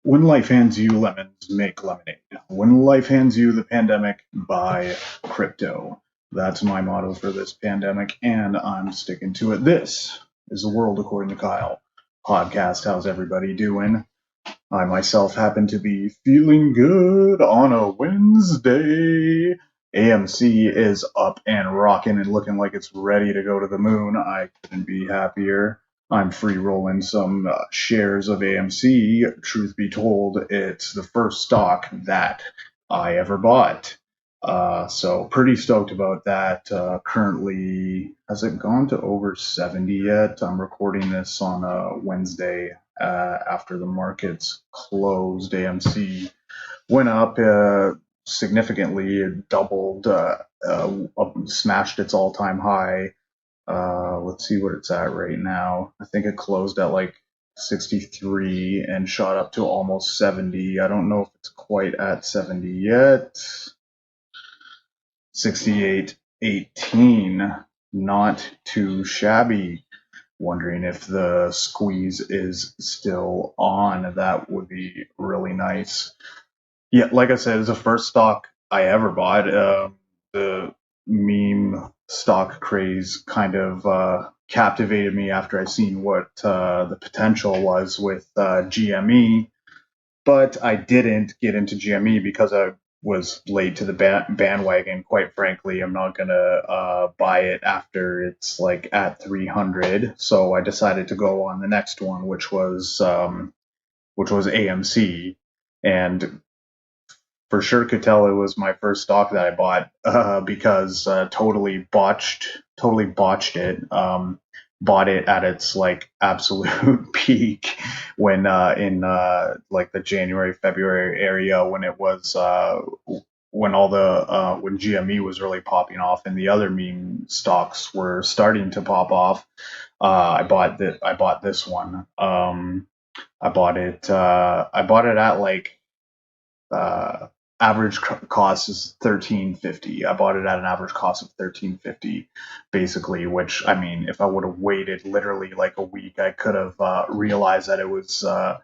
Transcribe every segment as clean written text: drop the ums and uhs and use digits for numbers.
When life hands you lemons, make lemonade. When life hands you the pandemic, buy crypto. That's my motto for this pandemic, and I'm sticking to it. This is The World According to Kyle podcast. How's everybody doing? I myself happen to be feeling good on a Wednesday. AMC is up and rocking and looking like it's ready to go to the moon. I couldn't be happier. I'm free rolling some shares of AMC. Truth be told, it's the first stock that I ever bought. So pretty stoked about that. Currently, has it gone to over 70 yet? I'm recording this on a Wednesday after the markets closed. AMC went up significantly. It doubled, smashed its all-time high. Let's see what it's at right now. I think it closed at like 63 and shot up to almost 70. I don't know if it's quite at 70 yet. 68.18, not too shabby. Wondering if the squeeze is still on. That would be really nice. Yeah, like I said, it's the first stock I ever bought. The meme stock craze kind of captivated me after I seen what the potential was with GME, but I didn't get into GME because I was late to the bandwagon. Quite frankly, I'm not gonna buy it after it's like at 300. So I decided to go on the next one, which was AMC, and for sure could tell it was my first stock that I bought because totally botched it. Bought it at its like absolute peak when in like the January February area when it was when all the when GME was really popping off and the other meme stocks were starting to pop off. I bought this one. I bought it. I bought it at like uh, average cost is $13.50. I bought it at an average cost of $13.50, basically. Which I mean, if I would have waited literally like a week, I could have realized that it was the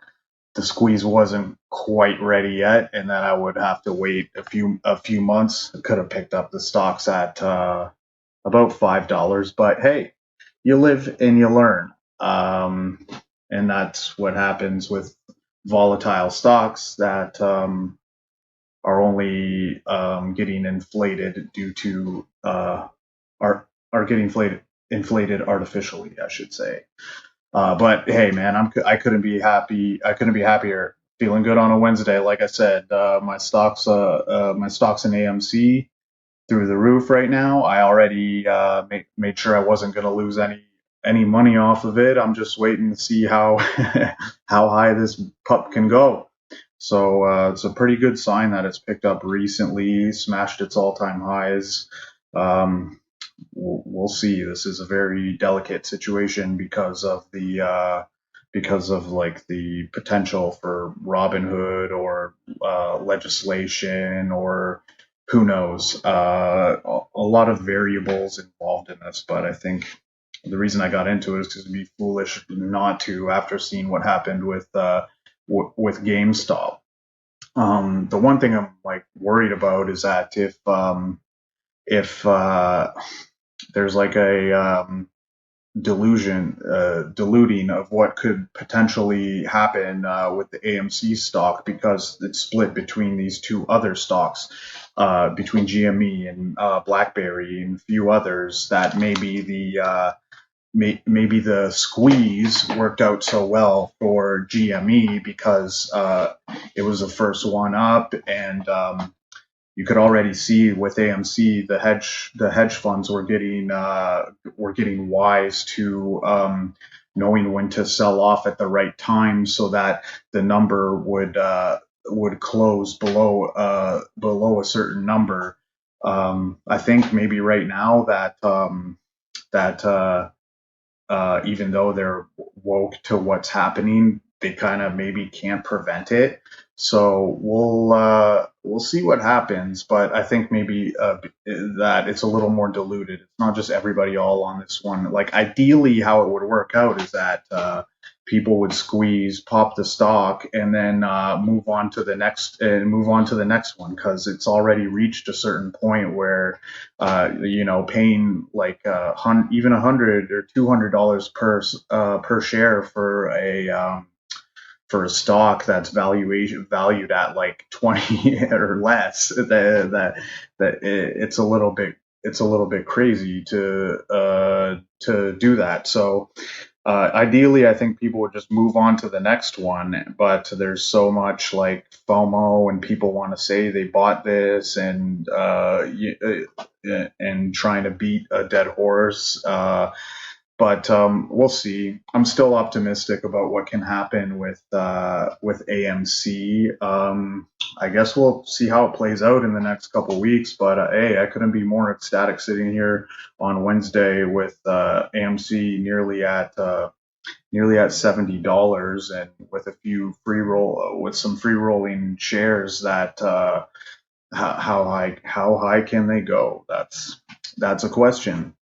squeeze wasn't quite ready yet, and then I would have to wait a few months. I could have picked up the stocks at about $5, but hey, you live and you learn. And that's what happens with volatile stocks that are only getting inflated due to are getting inflated artificially, I should say. But hey, man, I couldn't be happy. I couldn't be happier. Feeling good on a Wednesday. Like I said, my stocks in AMC through the roof right now. I already made sure I wasn't going to lose any money off of it. I'm just waiting to see how how high this pup can go. So it's a pretty good sign that it's picked up recently, smashed its all-time highs. We'll see. This is a very delicate situation because of like the potential for Robinhood or legislation or who knows. A lot of variables involved in this, but I think the reason I got into it is because it'd be foolish not to after seeing what happened with GameStop. The one thing I'm like worried about is that if there's like a diluting of what could potentially happen with the AMC stock because it's split between these two other stocks, between GME and BlackBerry and a few others. That maybe maybe the squeeze worked out so well for GME because it was the first one up, and you could already see with AMC the hedge funds were getting wise to knowing when to sell off at the right time so that the number would close below a certain number. I think maybe right now that even though they're woke to what's happening, they kind of maybe can't prevent it. So we'll see what happens, but I think maybe that it's a little more diluted. It's not just everybody all on this one. Like ideally, how it would work out is that people would squeeze, pop the stock, and then move on to the next one because it's already reached a certain point where paying like even $100 or $200 per share for a stock that's valued at like 20 or less, it's a little bit crazy to do that. So ideally, I think people would just move on to the next one, but there's so much like FOMO, and people want to say they bought this, and trying to beat a dead horse. But we'll see. I'm still optimistic about what can happen with AMC. I guess we'll see how it plays out in the next couple weeks. But hey, I couldn't be more ecstatic sitting here on Wednesday with AMC nearly at $70, and with a few with some free rolling shares that how high can they go? That's a question.